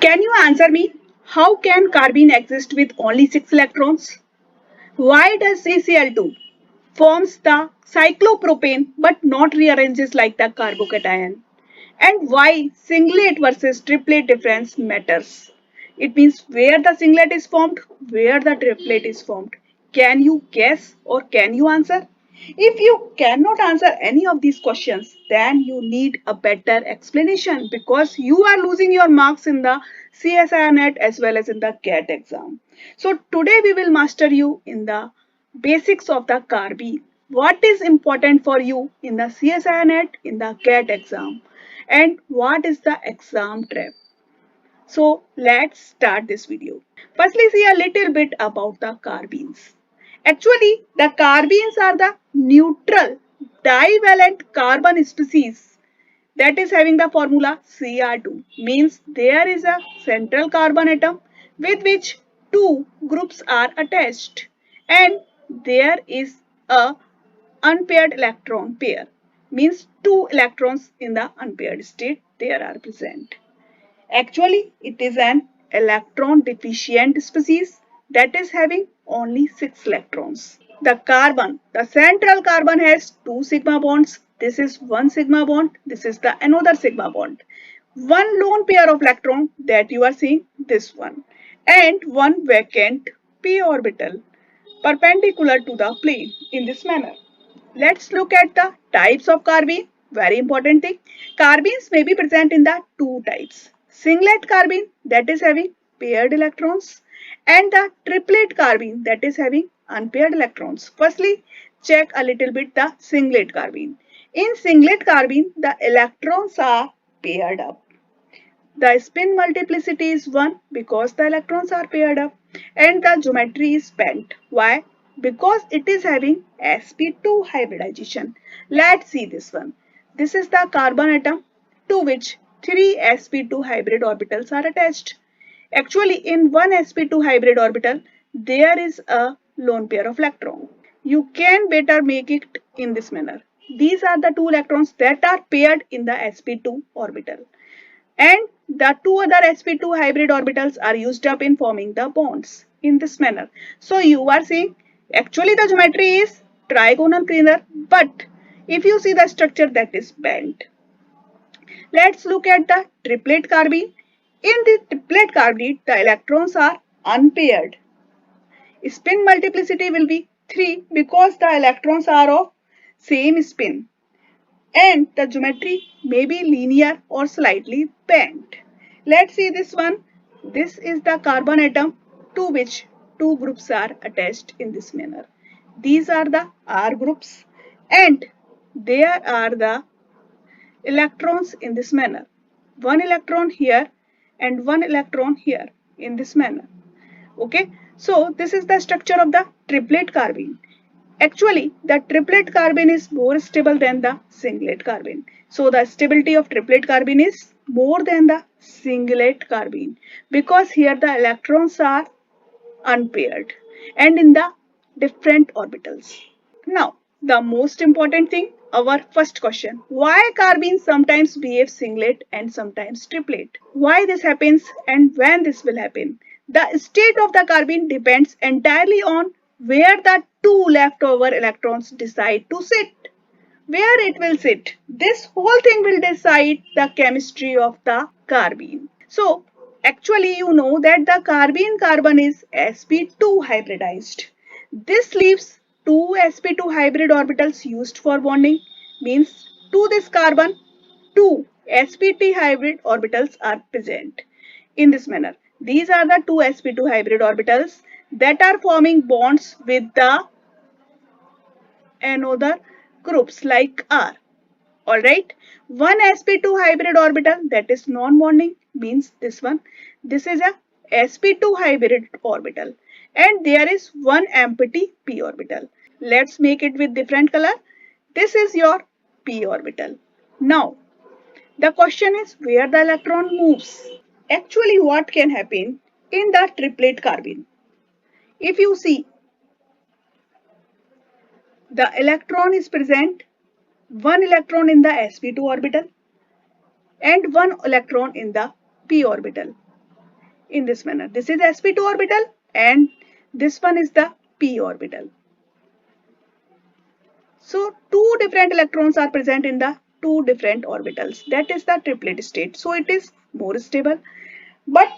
Can you answer me? How can carbene exist with only 6 electrons? Why does CCl2 forms the cyclopropane but not rearranges like the carbocation? And why singlet versus triplet difference matters? It means where the singlet is formed, where the triplet is formed. Can you guess or can you answer? If you cannot answer any of these questions, then you need a better explanation because you are losing your marks in the CSIR NET as well as in the CAT exam. So today we will master you in the basics of the carbene. What is important for you in the CSIR NET in the CAT exam? And what is the exam trap? So let's start this video. Firstly, see a little bit about the carbenes. Actually, the carbenes are the neutral divalent carbon species that is having the formula Cr2, means there is a central carbon atom with which two groups are attached and there is a unpaired electron pair, means two electrons in the unpaired state there are present. Actually, it is an electron deficient species that is having only 6 electrons. The carbon, the central carbon has 2 sigma bonds. This is one sigma bond. This is the another sigma bond. One lone pair of electron that you are seeing, this one. And one vacant p orbital perpendicular to the plane in this manner. Let's look at the types of carbene. Very important thing. Carbenes may be present in the two types. Singlet carbene that is having paired electrons and the triplet carbene that is having unpaired electrons. Firstly, check a little bit the singlet carbene. In singlet carbene, the electrons are paired up. The spin multiplicity is 1 because the electrons are paired up and the geometry is bent. Why? Because it is having sp2 hybridization. Let's see this one. This is the carbon atom to which 3 sp2 hybrid orbitals are attached. Actually, in one sp2 hybrid orbital, there is a lone pair of electron. You can better make it in this manner. These are the two electrons that are paired in the sp2 orbital and the two other sp2 hybrid orbitals are used up in forming the bonds in this manner. So you are seeing actually the geometry is trigonal planar, but if you see the structure that is bent. Let's look at the triplet carbene. In the triplet carbene, the electrons are unpaired. Spin multiplicity will be 3 because the electrons are of same spin and the geometry may be linear or slightly bent. Let's see this one. This is the carbon atom to which two groups are attached in this manner. These are the R groups and there are the electrons in this manner. One electron here and one electron here in this manner. Okay, so this is the structure of the triplet carbene. Actually, the triplet carbene is more stable than the singlet carbene. So the stability of triplet carbene is more than the singlet carbene because here the electrons are unpaired and in the different orbitals. Now, the most important thing, our first question. Why carbene sometimes behave singlet and sometimes triplet? Why this happens and when this will happen? The state of the carbene depends entirely on where the two leftover electrons decide to sit. Where it will sit. This whole thing will decide the chemistry of the carbene. So, actually you know that the carbene carbon is sp2 hybridized. This leaves two sp2 hybrid orbitals used for bonding, means to this carbon two sp2 hybrid orbitals are present in this manner. These are the two sp2 hybrid orbitals that are forming bonds with the another groups like R. Alright, one sp2 hybrid orbital that is non-bonding means this one. This is a sp2 hybrid orbital and there is one empty p orbital. Let's make it with different color. This is your p orbital. Now, the question is where the electron moves. Actually, what can happen in the triplet carbene? If you see, the electron is present, one electron in the sp2 orbital and one electron in the p orbital. in this manner. This is sp2 orbital and this one is the p orbital. So two different electrons are present in the two different orbitals. That is the triplet state. So it is more stable. But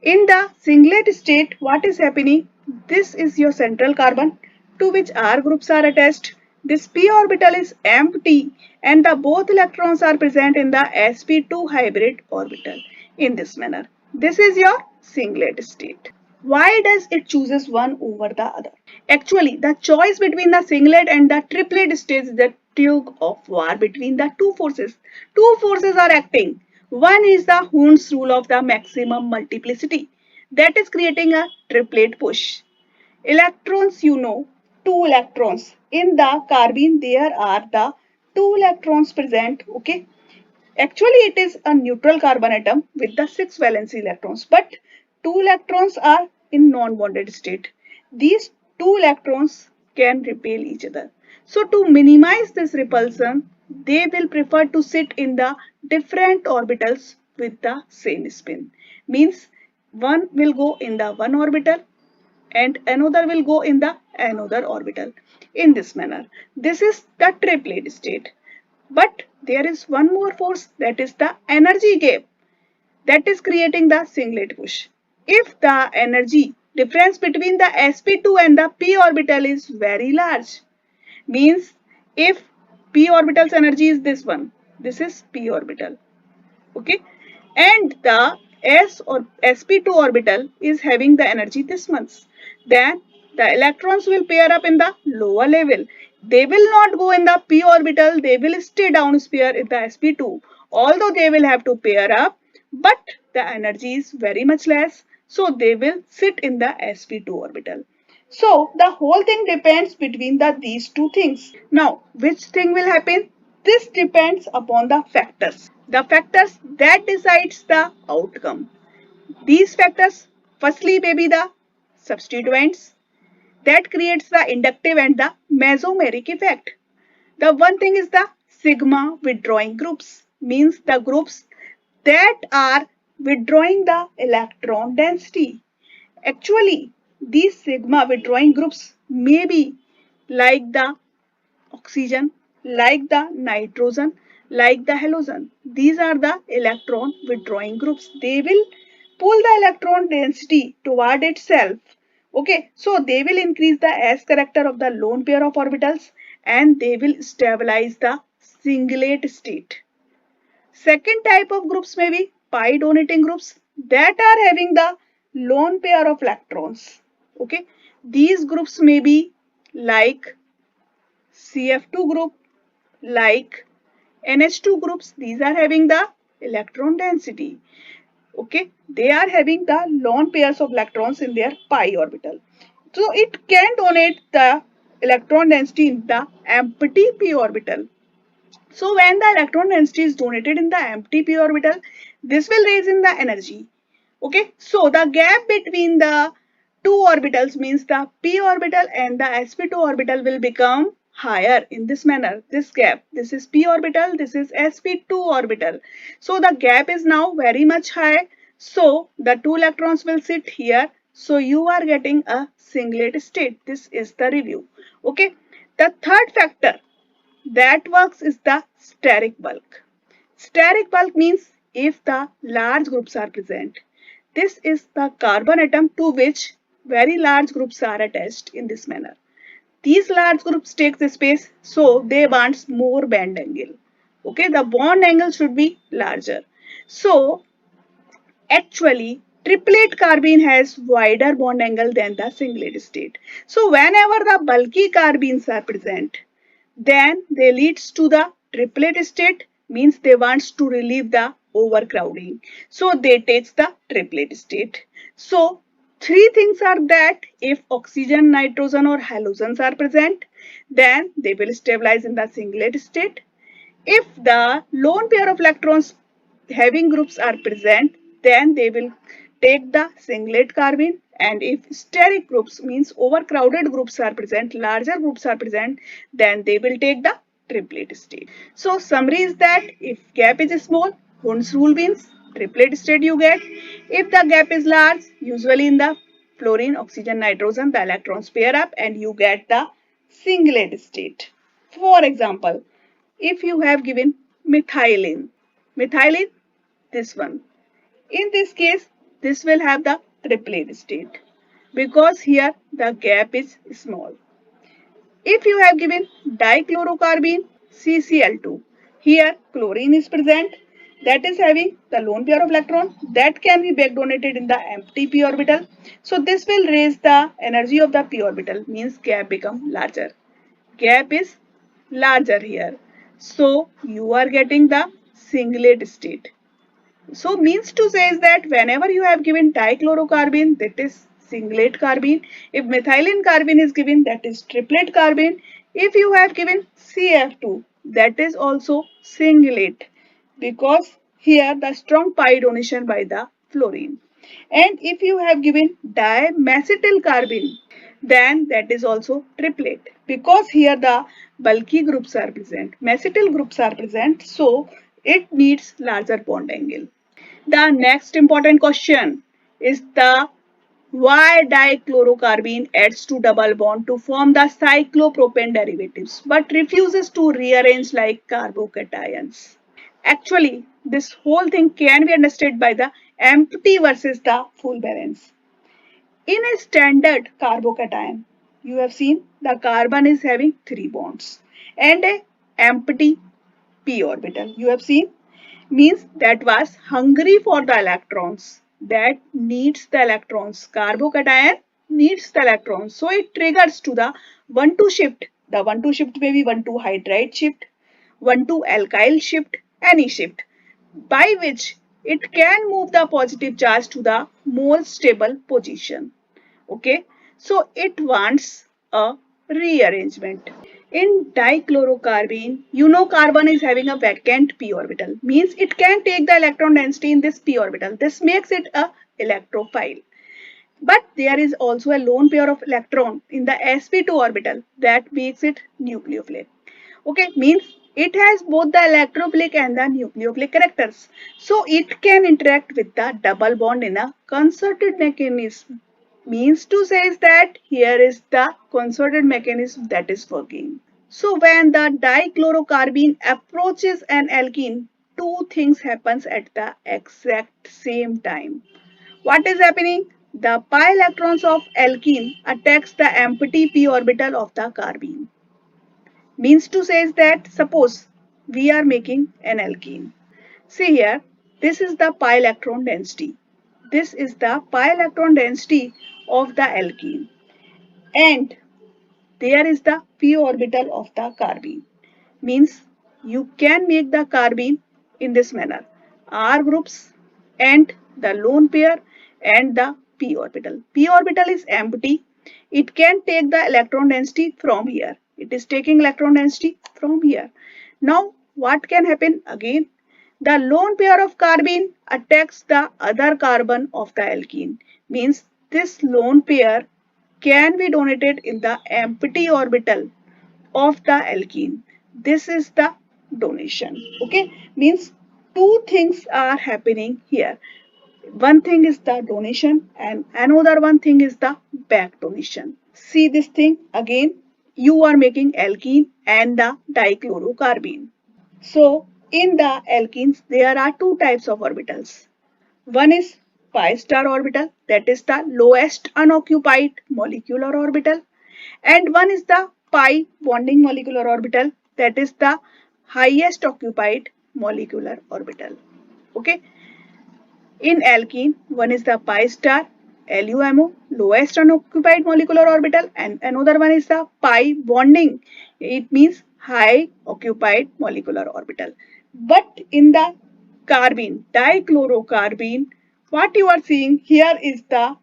in the singlet state, what is happening? This is your central carbon to which R groups are attached. This p orbital is empty and the both electrons are present in the sp2 hybrid orbital in this manner. This is your singlet state. Why does it chooses one over the other? Actually, the choice between the singlet and the triplet state is the tug of war between the two forces. Two forces are acting. One is the Hund's rule of the maximum multiplicity that is creating a triplet push. Electrons, you know, two electrons. In the carbene, there are the two electrons present, okay? Actually, it is a neutral carbon atom with the 6 valence electrons, but 2 electrons are in non-bonded state. These 2 electrons can repel each other. So, to minimize this repulsion, they will prefer to sit in the different orbitals with the same spin. Means one will go in the one orbital and another will go in the another orbital in this manner. This is the triplet state. But there is one more force, that is the energy gap, that is creating the singlet push. If the energy difference between the sp2 and the p orbital is very large, means if p orbital's energy is this one, this is p orbital, okay, and the s or sp2 orbital is having the energy this much, then the electrons will pair up in the lower level. They will not go in the p orbital, they will stay down sphere in the sp2, although they will have to pair up, but the energy is very much less, so they will sit in the sp2 orbital. So the whole thing depends between these two things. Now, which thing will happen? This depends upon the factors. The factors that decides the outcome. These factors, firstly, may be the substituents that creates the inductive and the mesomeric effect. The one thing is the sigma withdrawing groups, means the groups that are withdrawing the electron density. Actually, these sigma withdrawing groups may be like the oxygen, like the nitrogen, like the halogen. These are the electron withdrawing groups. They will pull the electron density toward itself. Okay, so they will increase the S character of the lone pair of orbitals and they will stabilize the singlet state. Second type of groups may be pi donating groups that are having the lone pair of electrons. Okay, these groups may be like CF2 group, like NH2 groups. These are having the electron density. Okay, they are having the lone pairs of electrons in their pi orbital. So it can donate the electron density in the empty p orbital. So when the electron density is donated in the empty p orbital, this will raise in the energy. Okay, so the gap between the two orbitals, means the p orbital and the sp2 orbital, will become higher in this manner. This gap, this is p orbital, this is sp2 orbital. So the gap is now very much high. So the two electrons will sit here. So you are getting a singlet state. This is the review. Okay, the third factor that works is the steric bulk. Steric bulk means if the large groups are present. This is the carbon atom to which very large groups are attached in this manner. These large groups take the space, so they want more bond angle. Okay, the bond angle should be larger. So actually, triplet carbene has wider bond angle than the singlet state. So whenever the bulky carbenes are present, then they leads to the triplet state, means they wants to relieve the overcrowding. So they takes the triplet state. So three things are that if oxygen, nitrogen or halogens are present, then they will stabilize in the singlet state. If the lone pair of electrons having groups are present, then they will take the singlet carbene, and if steric groups, means overcrowded groups are present, larger groups are present, then they will take the triplet state. So summary is that if gap is small, Hund's rule means triplet state you get. If the gap is large, usually in the fluorine, oxygen, nitrogen, the electrons pair up and you get the singlet state. For example, if you have given methylene, this one. In this case, this will have the triplet state because here the gap is small. If you have given dichlorocarbene CCl2, here chlorine is present, that is having the lone pair of electron that can be back donated in the empty p orbital. So this will raise the energy of the p orbital, means gap become larger. Gap is larger here. So you are getting the singlet state. So means to say is that whenever you have given dichlorocarbene, that is singlet carbene. If methylene carbene is given, that is triplet carbene. If you have given CF2, that is also singlet because here the strong pi donation by the fluorine. And if you have given dimethyl carbene, then that is also triplet because here the bulky groups are present, methyl groups are present, so it needs larger bond angle. The next important question is the why dichlorocarbene adds to double bond to form the cyclopropane derivatives but refuses to rearrange like carbocations. Actually, this whole thing can be understood by the empty versus the full balance. In a standard carbocation, you have seen the carbon is having 3 bonds and a empty p orbital. You have seen means that was hungry for the electrons, that needs the electrons. Carbocation needs the electrons, so it triggers to the 1,2 shift. The 1,2 shift may be 1,2 hydride shift, 1,2 alkyl shift, any shift, by which it can move the positive charge to the more stable position. Okay, so it wants a rearrangement. In dichlorocarbene, you know carbon is having a vacant p orbital, means it can take the electron density in this p orbital. This makes it a electrophile. But there is also a lone pair of electron in the sp2 orbital that makes it nucleophilic. Okay, means it has both the electrophilic and the nucleophilic characters. So it can interact with the double bond in a concerted mechanism. Means to say is that here is the concerted mechanism that is working. So when the dichlorocarbene approaches an alkene, two things happens at the exact same time. What is happening? The pi electrons of alkene attacks the empty p orbital of the carbene. Means to say is that suppose we are making an alkene. See here, this is the pi electron density. This is the pi electron density of the alkene. And there is the p orbital of the carbene. Means you can make the carbene in this manner. R groups and the lone pair and the p orbital. P orbital is empty. It can take the electron density from here. It is taking electron density from here. Now what can happen again? The lone pair of carbene attacks the other carbon of the alkene. Means this lone pair can be donated in the empty orbital of the alkene. This is the donation. Okay, means two things are happening here. One thing is the donation and another one thing is the back donation. See this thing again. You are making alkene and the dichlorocarbene. So in the alkenes there are two types of orbitals. One is pi star orbital, that is the lowest unoccupied molecular orbital, and one is the pi bonding molecular orbital, that is the highest occupied molecular orbital. Okay, in alkene, one is the pi star LUMO, lowest unoccupied molecular orbital, and another one is the pi bonding. It means high occupied molecular orbital. But in the carbene, dichlorocarbene, what you are seeing here is the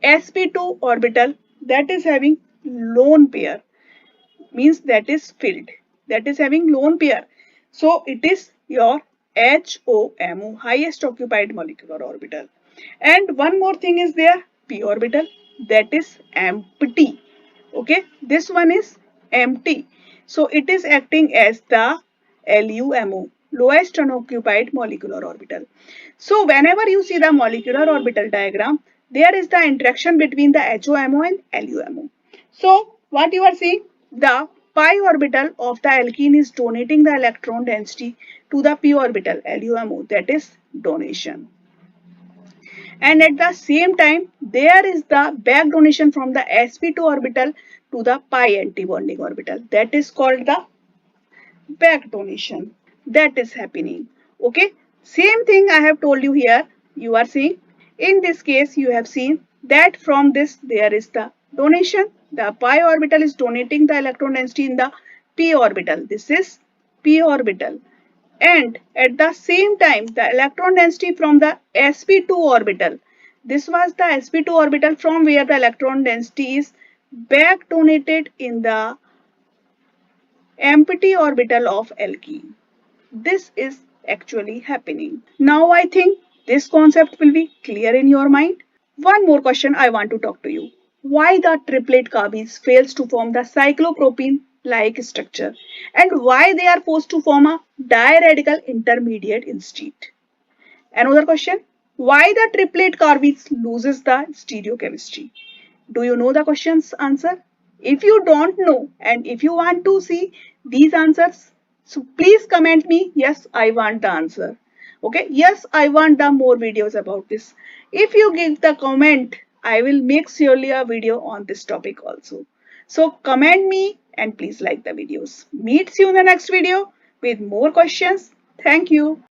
sp2 orbital that is having lone pair, means that is filled, that is having lone pair. So it is your HOMO, highest occupied molecular orbital. And one more thing is there, p orbital, that is empty. Okay, this one is empty. So it is acting as the LUMO. lowest unoccupied molecular orbital. So whenever you see the molecular orbital diagram, there is the interaction between the HOMO and LUMO. So what you are seeing, the pi orbital of the alkene is donating the electron density to the p orbital LUMO, that is donation. And at the same time, there is the back donation from the sp2 orbital to the pi antibonding orbital, that is called the back donation. That is happening. Okay, same thing I have told you here. You are seeing, in this case you have seen that from this there is the donation. The pi orbital is donating the electron density in the p orbital. This is p orbital. And at the same time, the electron density from the sp2 orbital, this was the sp2 orbital from where the electron density is back donated in the empty orbital of alkene. This is actually happening. Now I think this concept will be clear in your mind. One more question I want to talk to you. Why the triplet carbenes fails to form the cyclopropene like structure, and why they are forced to form a diradical intermediate instead? Another question, why the triplet carbenes loses the stereochemistry? Do you know the question's answer? If you don't know and if you want to see these answers, so please comment me, yes, I want the answer. Okay, yes, I want the more videos about this. If you give the comment, I will make surely a video on this topic also. So comment me and please like the videos. Meet you in the next video with more questions. Thank you.